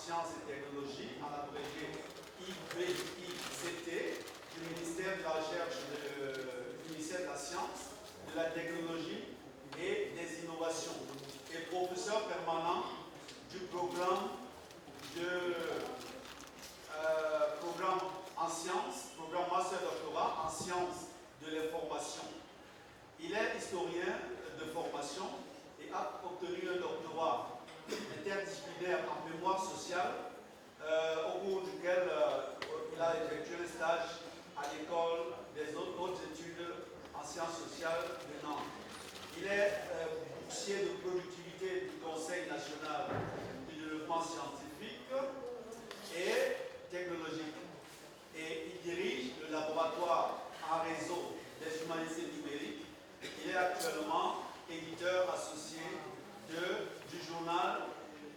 sciences et technologies, en abrégé IBICT, du ministère de la Recherche, du ministère de la Science, de la Technologie et des Innovations, et professeur permanent du programme en sciences, programme master doctorat en sciences de l'information. Il est historien de formation et a obtenu un doctorat interdisciplinaire en mémoire sociale, au cours duquel il a effectué un stage à l'école des hautes études en sciences sociales de Nantes. Il est boursier de productivité du Conseil national du développement scientifique et technologique. Et il dirige le laboratoire en réseau des humanités numériques. Il est actuellement éditeur associé du journal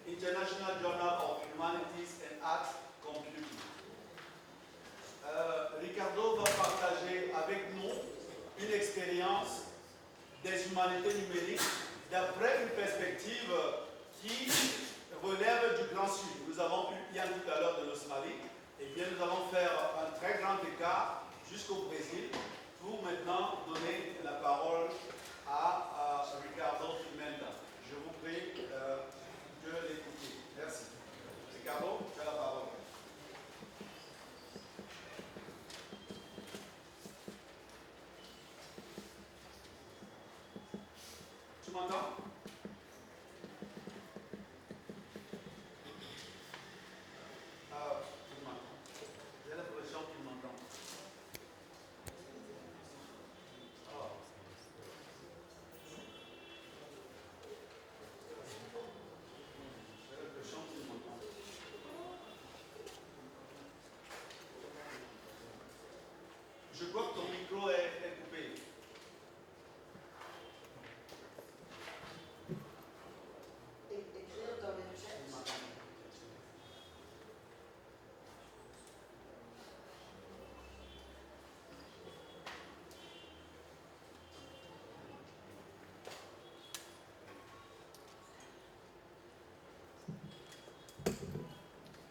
International Journal of Humanities and Arts Computing. Ricardo va partager avec nous une expérience des humanités numériques d'après une perspective qui relève du Grand Sud. Nous avons eu Yann tout à l'heure de l'Australie, et bien nous allons faire un très grand écart jusqu'au Brésil pour maintenant donner la parole à Ricardo Pimenta. Je vous prie de l'écouter. Merci. Ricardo, tu as la parole. Tu m'entends? Tu m'entends. J'ai l'impression qu'il m'entend. Je crois que ton micro est coupé. Écrire dans le chat.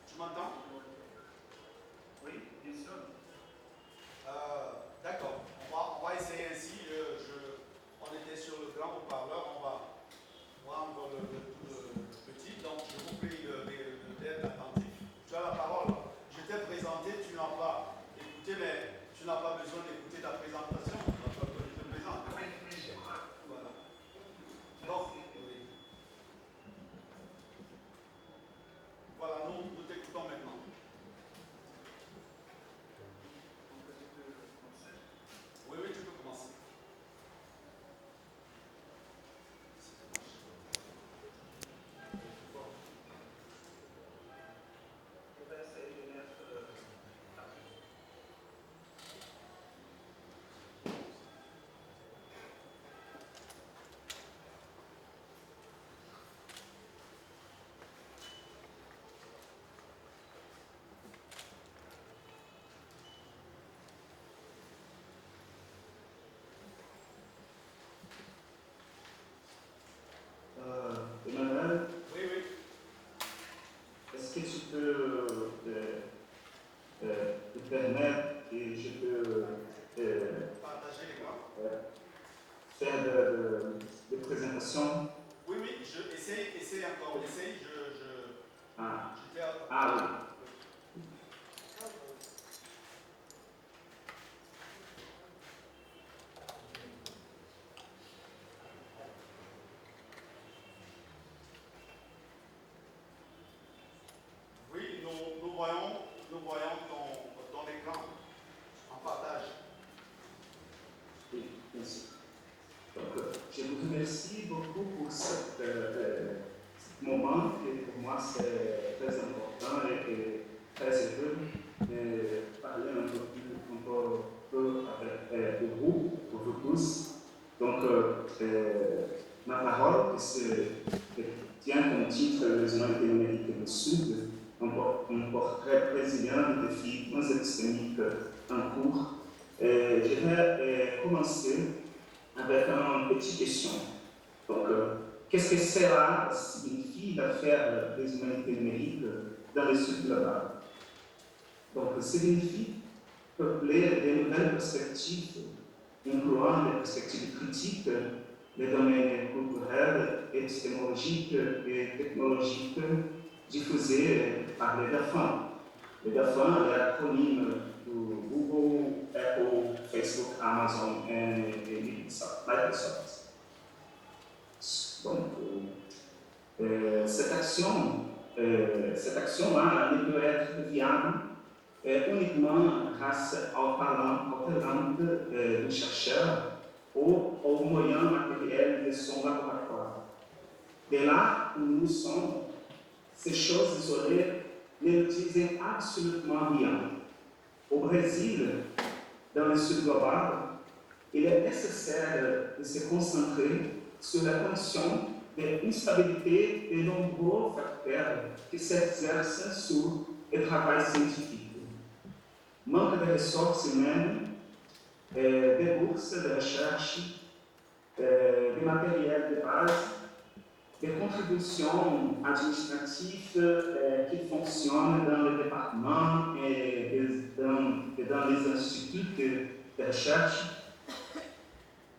Tu m'entends? Oui, bien sûr. D'accord, on va essayer ainsi. On était sur le grand haut-parleur, on va prendre le petit. Donc, je vous prie d'être attentif. Tu as la parole. Je t'ai présenté, tu n'as pas écouté, mais tu n'as pas besoin d'écouter ta présentation. Je te présente. Voilà. Donc, oui. Voilà, nous t'écoutons maintenant. Oui, tu peux commencer. Je vais essayer de mettre Emmanuel, Oui. est-ce que tu peux te permettre que je peux Partager l'écran. faire de présentations? Oui, essaye encore. Essaye, Ah, j'étais oui. Oui, nous voyons ton écran en partage. Oui, merci. Donc, je vous remercie beaucoup pour ce moment qui pour moi c'est très important et très heureux de parler un peu avec vous, pour vous tous. Donc, ma parole qui tient comme titre les humanités numériques du Sud, un portrait brésilien des défis transextrémiques en cours. Je vais commencer avec une petite question. Donc, qu'est-ce que cela signifie d'affaire des humanités numériques dans le Sud global. Donc, ça signifie peupler de nouvelles perspectives, incluant les perspectives critiques, les domaines culturels, épistémologiques et technologiques diffusés par les GAFAM. Les GAFAM est l'acronyme de Google, Apple, Facebook, Amazon et Microsoft. Donc, cette action-là ne peut être viable uniquement grâce au talent du chercheur ou aux moyens matériels de son laboratoire. De là où nous sommes, ces choses isolées ne disent absolument rien. Au Brésil, dans le Sud global, il est nécessaire de se concentrer sur la condition d'instabilité de nombreux facteurs qui s'exercent sur le travail scientifique. Manque de ressources humaines, de bourses de recherche, de matériel de base, de contributions administratives qui fonctionnent dans les départements et dans les instituts de recherche.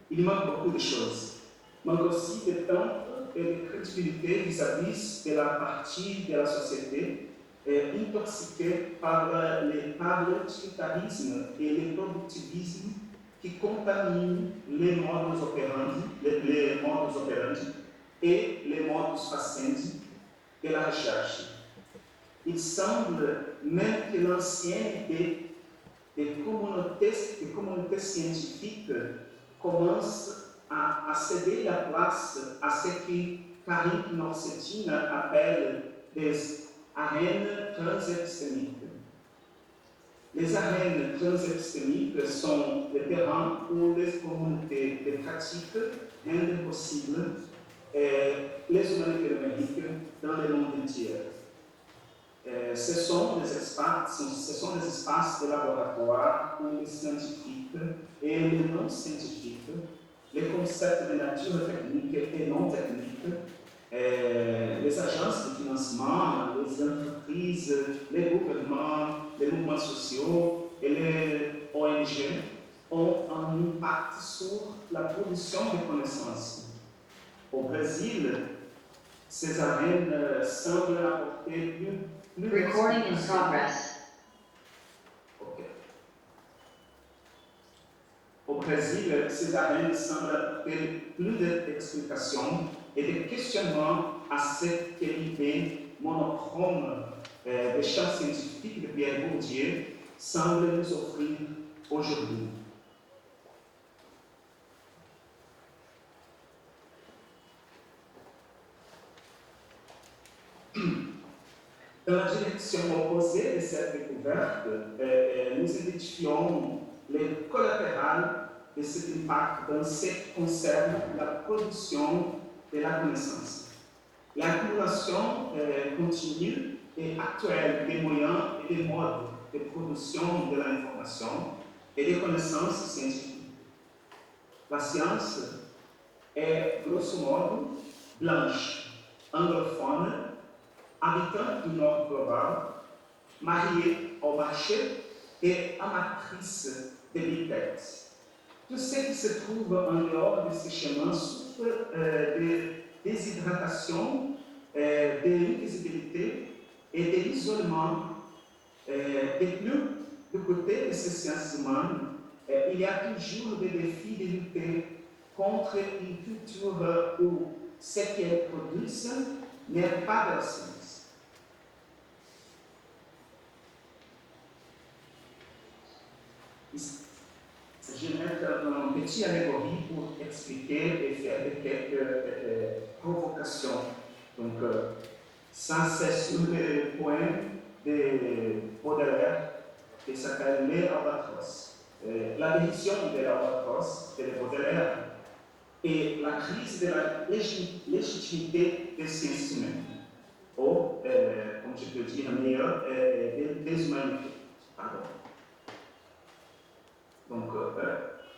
Il manque beaucoup de choses. Il manque aussi de temps et de crédibilité vis-à-vis de la partie de la société intoxiquée par l'utilitarisme et le productivisme qui contaminent les modus operandi et les modus facendi de la recherche. Il semble même que l'ancienne idée des communautés scientifiques commence à céder la place à ce que Karin Knorr-Cetin appelle des arènes transépistémiques. Les arènes transépistémiques sont les terrains où les communautés de pratiques rendent possible les humanités numériques dans le monde entier. Ce sont des espaces de laboratoire où les scientifiques et les non-scientifiques, les concepts de nature technique et non technique, les agences de financement, les entreprises, les gouvernements, les mouvements sociaux et les ONG ont un impact sur la production de connaissances. Au Brésil, ces arènes semblent apporter plus Recording in progress. Okay. Au Brésil, ces arènes semblent apporter plus d'explications et de questionnements à cette idée monochrome des champs scientifiques de Pierre Bourdieu semble nous offrir aujourd'hui. Dans la direction opposée de cette découverte, nous identifions les collatérales de cet impact dans ce qui concerne la production de la connaissance. L'accumulation continue et actuelle des moyens et des modes de production de l'information et des connaissances scientifiques. La science est grosso modo blanche, anglophone, habitante du Nord global, mariée au marché et amatrice de big tech. Tout ce qui se trouve en dehors de ces chemins souffre de déshydratation, de l'invisibilité et de l'isolement. Et plus du côté de ces sciences humaines, il y a toujours des défis de lutter contre une culture où ce qu'elles produisent n'est pas de la science. Je vais mettre un petit allégorie pour expliquer et faire quelques provocations. Donc, ça c'est sur le point de Baudelaire qui s'appelle Les Albatros. La décision de l'Albatros de Baudelaire et la crise de la légitimité des sciences humaines, ou, comme je peux dire meilleur, des humanités. Pardon. Donc,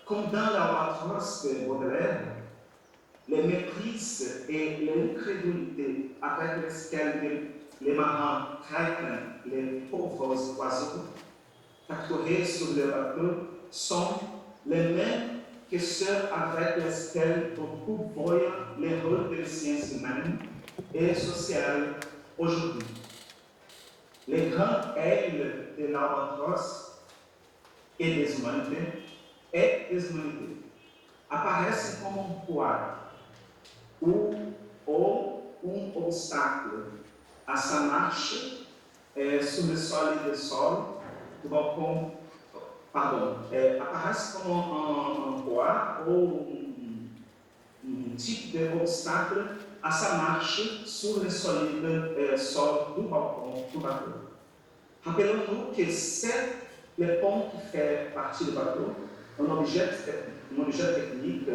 comme dans l'Albatros de Baudelaire, les méprises et l'incrédulité avec lesquelles les marins traitent les pauvres oiseaux capturés sur le bateau sont les mêmes que ceux avec lesquels beaucoup voient les rôles des sciences humaines et sociales aujourd'hui. Les grandes ailes de l'albatros et des humanités apparaissent comme un poids ou un obstacle à sa marche sur le solide sol du balcon. Apparaissent comme un poids ou un type d'obstacle à sa marche sur le solide sol du balcon du bateau. Rappelons-nous que c'est le pont qui fait partie du bateau, un objet technique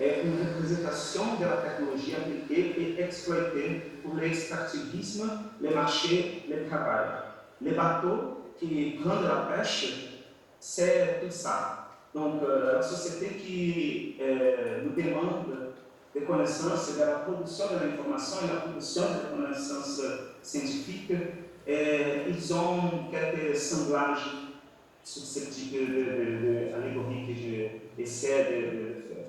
est une représentation de la technologie appliquée et exploitée pour l'extractivisme, le marché, le travail. Les bateaux qui prennent de la pêche, c'est tout ça. Donc, la société qui nous demande des connaissances de la production de l'information et la production de connaissances scientifiques, ils ont quelques semblages sur ce type d'allégorie que j'essaie de faire.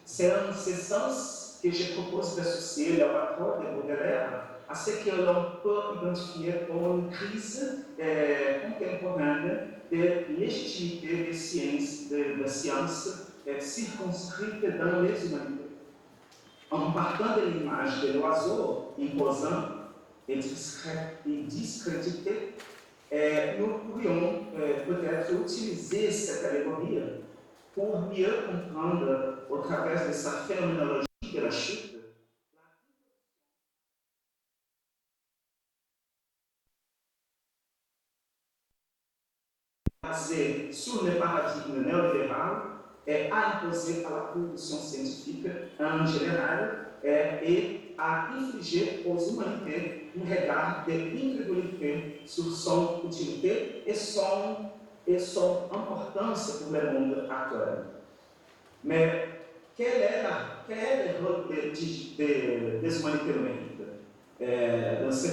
C'est en ce sens que je propose d'associer l'albatros de Baudelaire à ce que l'on peut identifier comme une crise contemporaine de légitimité des sciences, de la science circonscrite dans les humanités. En partant de l'image de l'oiseau imposant et discrédité, nous pourrions peut-être utiliser cette allégorie pour mieux comprendre, au travers de sa phénoménologie de la chute, basée sur le paradigme néolibéral et à imposer à la production scientifique en général et à infliger aux humanités un regard d'incrédulité sur son utilité et son importance pour le monde actuel. Mais quel est le rôle des humanités numériques dans ce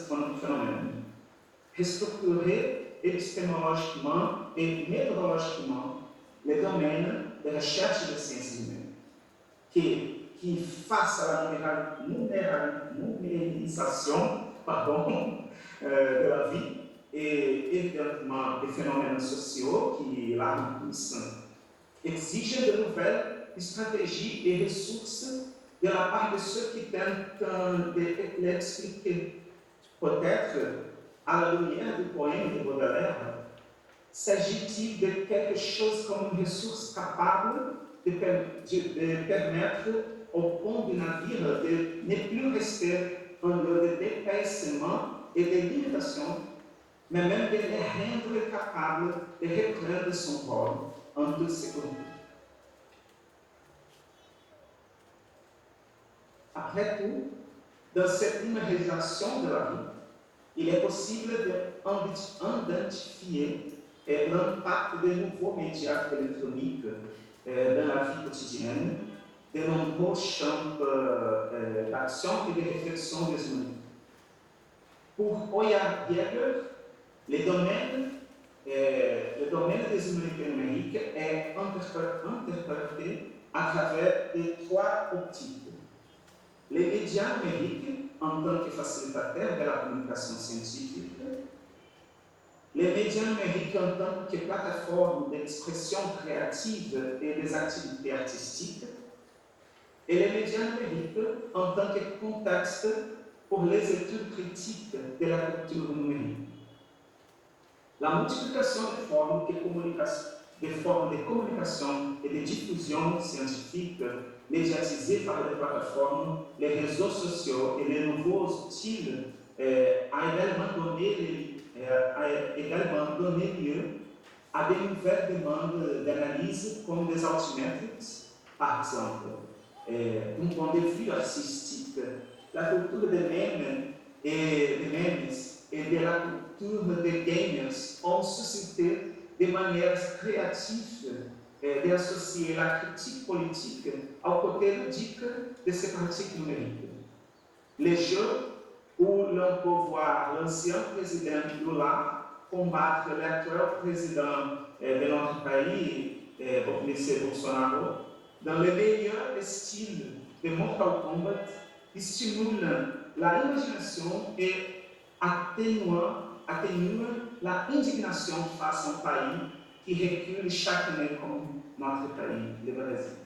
phénomène? Restructurer épistémologiquement et méthodologiquement les domaines de recherche des sciences humaines, qui face à la numérisation de la vie et évidemment des phénomènes sociaux qui la remplissent, exigent de nouvelles stratégies et ressources de la part de ceux qui tentent de l'expliquer. Peut-être, à la lumière du poème de Baudelaire, s'agit-il de quelque chose comme une ressource capable de permettre au pont du navire de ne plus rester un lieu de dépassement et de limitation, mais même de le rendre capable de reprendre son vol en toute sécurité. Après tout, dans cette numérisation de la vie, il est possible d'identifier l'impact des nouveaux médias électroniques dans la vie quotidienne, de nombreux champs d'action et de réflexion des humains. Pour Oya Gerger, le domaine des humanités numériques est interprété à travers de trois optiques. Les médias numériques en tant que facilitateurs de la communication scientifique, les médias numériques en tant que plateforme d'expression créative et des activités artistiques, et les médias numériques en tant que contexte pour les études critiques de la culture numérique. La multiplication des formes de communication et de diffusion scientifique médiatisées par les plateformes, les réseaux sociaux et les nouveaux outils a également donné lieu à de nouvelles demandes d'analyse comme des altimétriques, par exemple. D'un point de vue artistique, la culture des memes et de la culture des gamers ont suscité de manière créative d'associer la critique politique au côté ludique de ces pratiques numériques. Les jeux où l'on peut voir l'ancien président Lula combattre l'actuel président de notre pays, M. Bolsonaro, dans le meilleur style de Mortal Kombat, qui stimule la imagination et atténue la indignation face à un pays qui recule chaque année comme notre pays, le Brésil.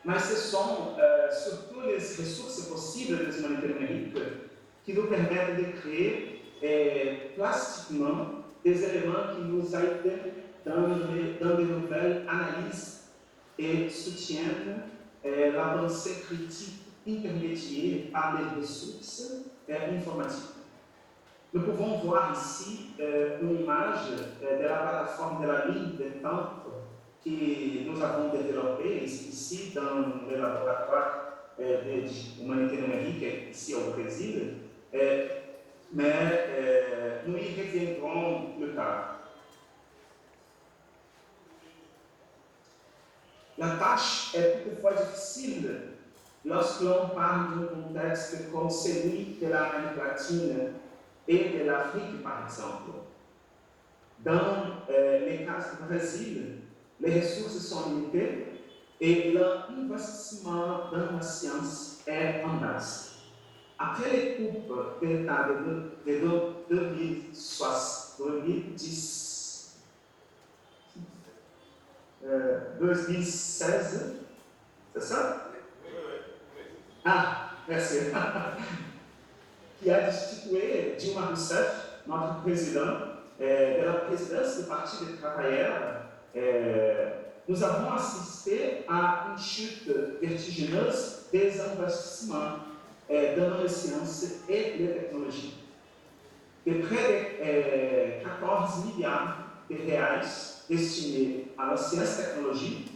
Mais ce sont surtout les ressources possibles des humanités numériques qui nous permettent de créer plastiquement des éléments qui nous aident dans de nouvelles analyses et soutiennent la pensée critique intermédiaire par les ressources informatiques. Nous pouvons voir ici une image de la plateforme de la ligne de temps que nous avons développée ici dans le laboratoire d'humanité numérique ici au Brésil, mais nous y reviendrons plus tard. La tâche est toutefois difficile lorsque l'on parle d'un contexte comme celui de l'Amérique latine et de l'Afrique, par exemple. Dans les cas du Brésil, les ressources sont limitées et l'investissement dans la science est en baisse. Après les coupes d'État de 2016, c'est ça? Ah, merci. Qui a destitué Dilma Rousseff, notre président, de la présidence du Parti des travailleurs. Nous avons assisté à une chute vertigineuse des investissements dans les sciences et les technologies. De près de 14 milliards de reais destinés à la science et technologie,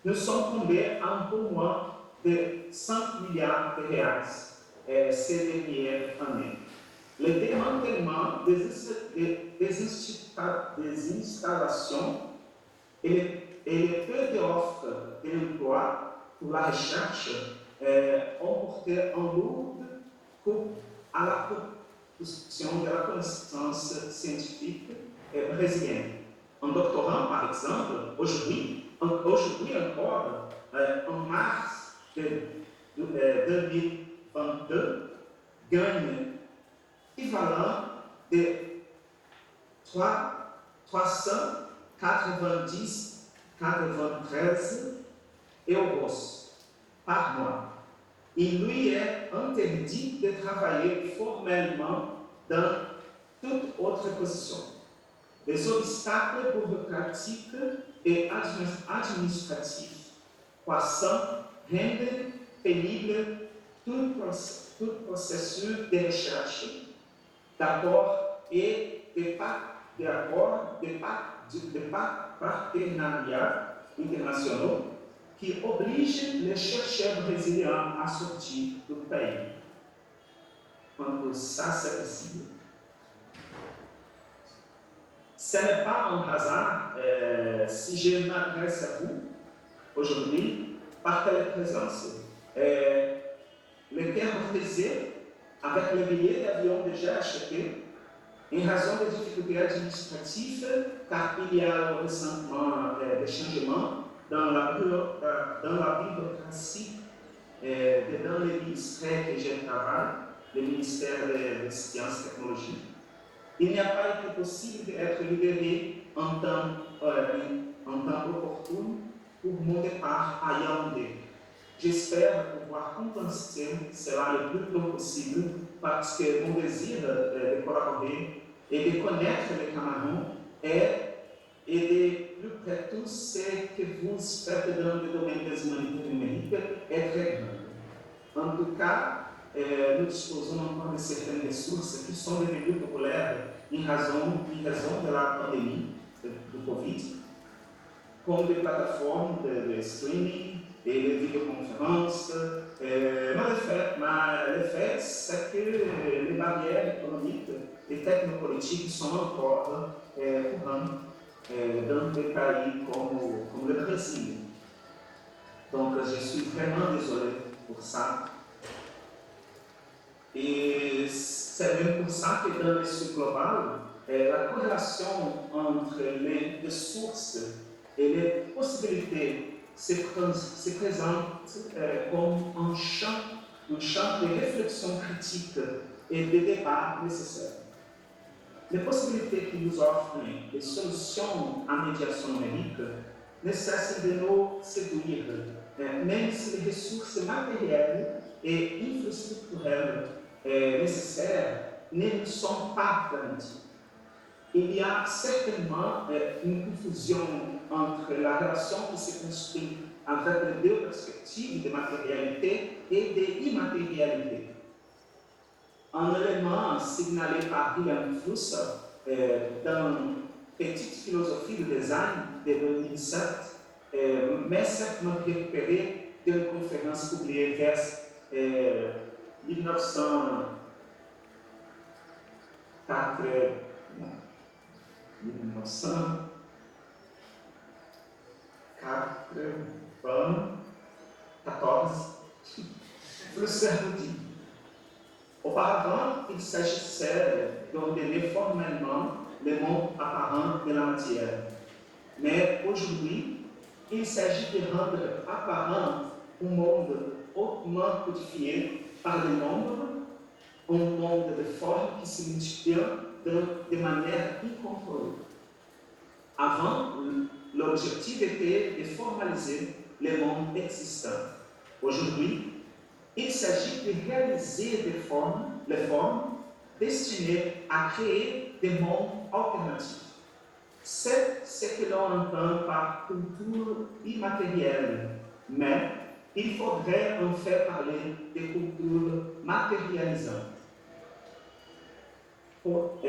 nous sommes tombés à un peu moins de 5 milliards de reais ces dernières années. Le démantèlement des installations et le peu d'offres d'emploi pour la recherche ont porté en lourde coupe à la construction de la connaissance scientifique brésilienne. Un doctorant, par exemple, aujourd'hui encore, en mars de 2022, gagne l'équivalent de 393 euros par mois. Il lui est interdit de travailler formellement dans toute autre position. Les obstacles bureaucratiques et administratifs croissants rendent pénible tout processus de recherche, d'accord et de partenariats internationaux qui obligent les chercheurs brésiliens à sortir du pays. Quando ça c'est possible. Ce n'est pas un hasard si je m'adresse à vous aujourd'hui par téléprésence. Le cœur brisé avec le billet d'avion déjà acheté en raison des difficultés administratives, car il y a récemment des changements dans la bureaucratie dans le ministère que je travaille, le ministère des Sciences et Technologies. Il n'y a pas été possible d'être libéré en temps opportun pour mon départ à Yaoundé. J'espère pouvoir compenser cela le plus tôt possible parce que mon désir de collaborer et de connaître le Cameroun et de plus près tout ce que vous faites dans le domaine des humanités numériques est très grand. En tout cas, nous disposons encore de certaines ressources qui sont devenues populaires en raison de la pandémie do Covid, comme des plateformes de streaming et de vidéoconférences. Mais le fait, c'est que les barrières économiques et technopolitiques sont encore courantes dans des pays comme le Brésil. Donc, je suis vraiment désolé Et c'est 20% qui est dans l'issue globale. La corrélation entre les ressources et les possibilités se présente comme un champ de réflexion critique et de débat nécessaire. Les possibilités qui nous offrent les solutions en médiation numérique nécessitent de nous séduire, même si les ressources matérielles et infrastructurelles nécessaires ne nous sont pas garanties. Il y a certainement une confusion entre la relation qui se construit entre les deux perspectives de matérialité et d'immatérialité. Un élément signalé par William Flusser dans Petite philosophie du design de 2007, mais certainement récupéré d'une conférence publiée vers 1980, Flusser nous dit: auparavant, il s'agissait d'ordonner formellement le monde apparent de la matière. Mais aujourd'hui, il s'agit de rendre apparent un monde hautement codifié par le nombre, un monde de formes qui se multiplient de manière incontrôlée. Avant, l'objectif était de formaliser le monde existant. Aujourd'hui, il s'agit de réaliser les formes destinées à créer des mondes alternatifs. C'est ce que l'on entend par culture immatérielle, mais il faudrait en faire parler de culture matérialisante. Pour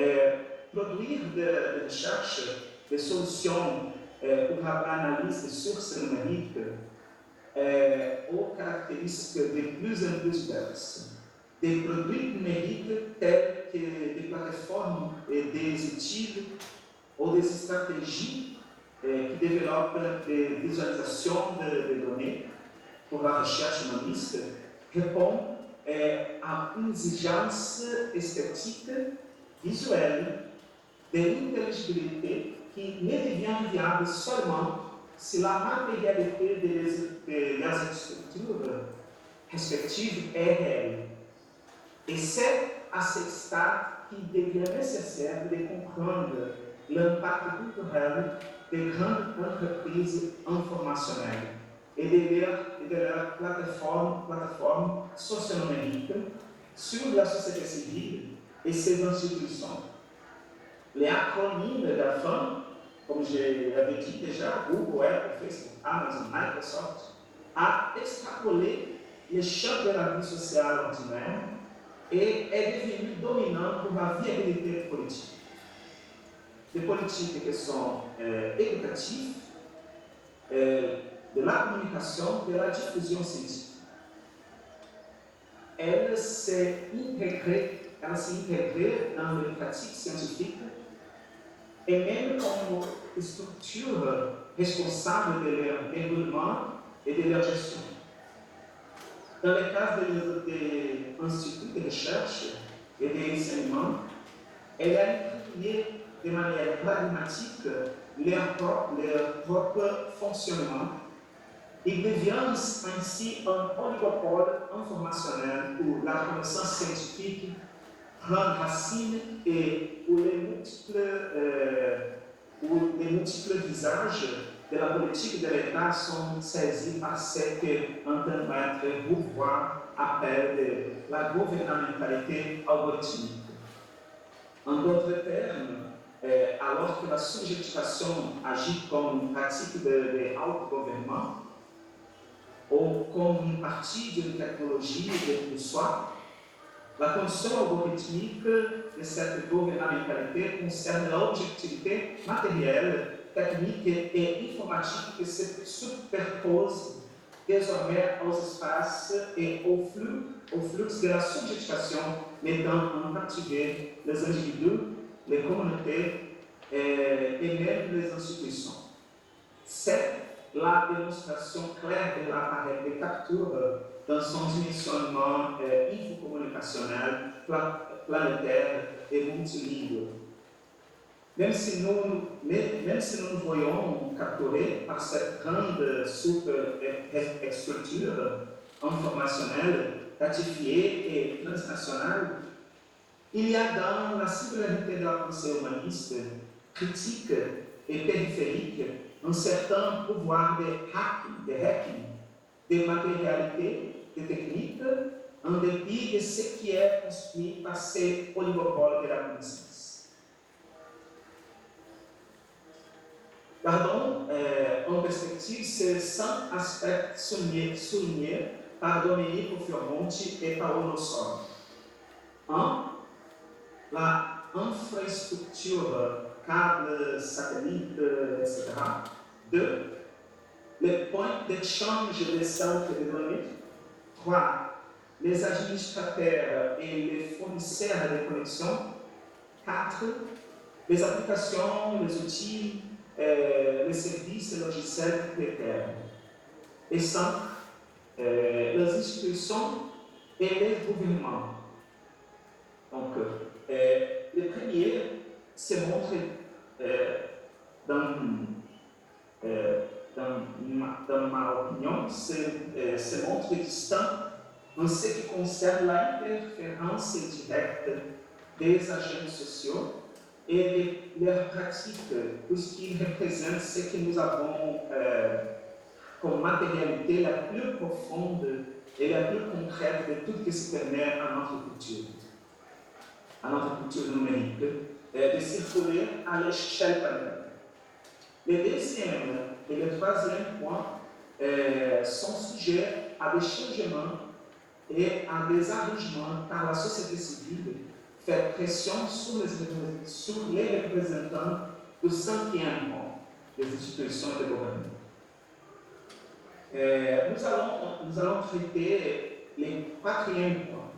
produire des recherches, des solutions pour l'analyse des sources numériques aux caractéristiques de plus en plus diverses. Des produits numériques tels que des plateformes et des outils ou des stratégies qui développent des visualisations de données pour la recherche humaniste répondent à une exigence esthétique, visuelle, de l'intelligibilité qui ne devient viable seulement si la matérialité des structures respectives est réelle. Et c'est à ce stade qu'il devient nécessaire de comprendre l'impact culturel des grandes entreprises informationnelles et de leurs plateformes socio-numériques sur la société civile et ses institutions. Les acronymes d'AFAM, comme je l'avais dit déjà, Google, Apple, Facebook, Amazon, Microsoft, a extrapolé les champs de la vie sociale ordinaire et est devenu dominant pour la viabilité politique. Des politiques qui sont éducatives, de la communication, de la diffusion scientifique. Elle s'est intégrée dans les pratiques scientifiques et même comme structure responsable de leur développement et de leur gestion. Dans le cas des instituts de recherche et d'enseignement, elle a étudié de manière pragmatique leur propre fonctionnement. Il devient ainsi un oligopole informationnel où la connaissance scientifique prend racine et où les multiples visages de la politique de l'État sont saisis par ce qu'entend Maître Beauvoir appelle de la gouvernementalité algorithmique. En d'autres termes, alors que la subjectivation agit comme une pratique de autogouvernement ou comme une partie d'une technologie de soi, la condition algorithmique de cette gouvernementalité concerne l'objectivité matérielle, technique et informatique qui se superpose désormais aux espaces et au flux de la subjectivation mettant en captivité les individus, les communautés et même les institutions. C'est la démonstration claire de l'appareil de capture dans son dimensionnement infocommunicationnel, planétaire et multilingue. Même si nous nous voyons capturés par cette grande superstructure informationnelle, ratifiée et transnationale, il y a dans la singularité de la pensée humaniste, critique et périphérique, un certain pouvoir de hacking, de matérialité, de technique, en dépit de ce qui est construit par ces oligopoles de la connaissance. Gardons en perspective ces 5 aspects soulignés par Domenico Fioramonti et Paolo Sor. 1. La infrastructure, câbles, satellites, etc. 2. Les points d'échange des centres de données. 3. Les administrateurs et les fournisseurs de connexion. 4. Les applications, les outils, les services logiciels propriétaires. Et 5. Les institutions et les gouvernements. Donc, le premier se montre dans ma opinion, se montre distinct en ce qui concerne l'interférence directe des agents sociaux et de leurs pratiques, puisqu'ils représentent ce que nous avons comme matérialité la plus profonde et la plus concrète de tout ce qui se permet à notre culture numérique, de circuler à l'échelle planétaire. Le deuxième et le troisième point sont sujets à des changements et à des arrangements car la société civile fait pression sur les représentants du 5e rang des institutions de gouvernement. Nous allons traiter les 4e points.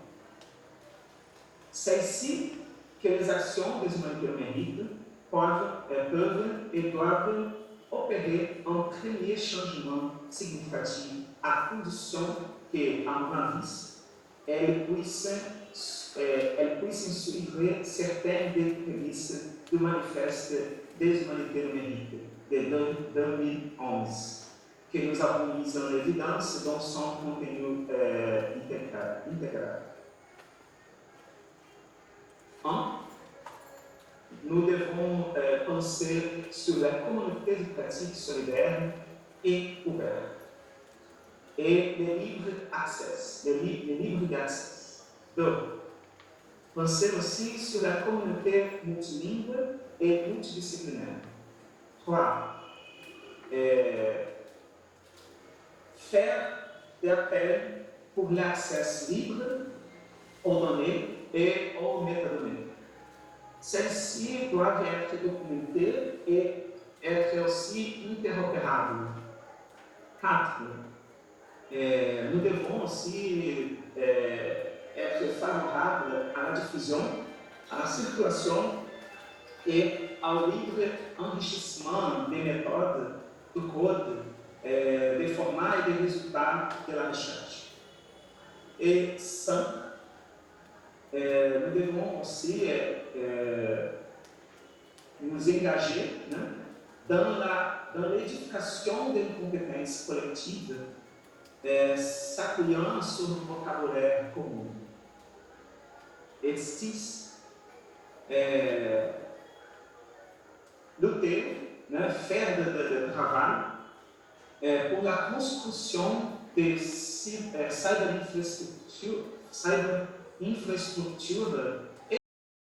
Celle-ci que les actions des humanités numériques peuvent et doivent opérer un premier changement significatif à condition qu'à mon avis, elles puissent suivre certaines des prémices du manifeste des humanités numériques de 2011 que nous avons mis en évidence dans son contenu intégral. 1. Nous devons penser sur la communauté de pratiques solidaires et ouvertes et les livres d'accès. 2. Penser aussi sur la communauté multilingue et multidisciplinaire. 3. Faire des appels pour l'accès libre aux données et aux métadonnées. Celles-ci doivent être documentées et être aussi interopérables. 4. Nous devons aussi être favorables à la diffusion, à la circulation et au libre enrichissement des méthodes, du code, des formats et des résultats de la recherche. Et 5. Nous devons aussi nous engager dans l'éducation des compétences collectives, s'appuyant sur le vocabulaire commun. Et 6. Lutter, faire de travail pour la construction de cyber-infrastructures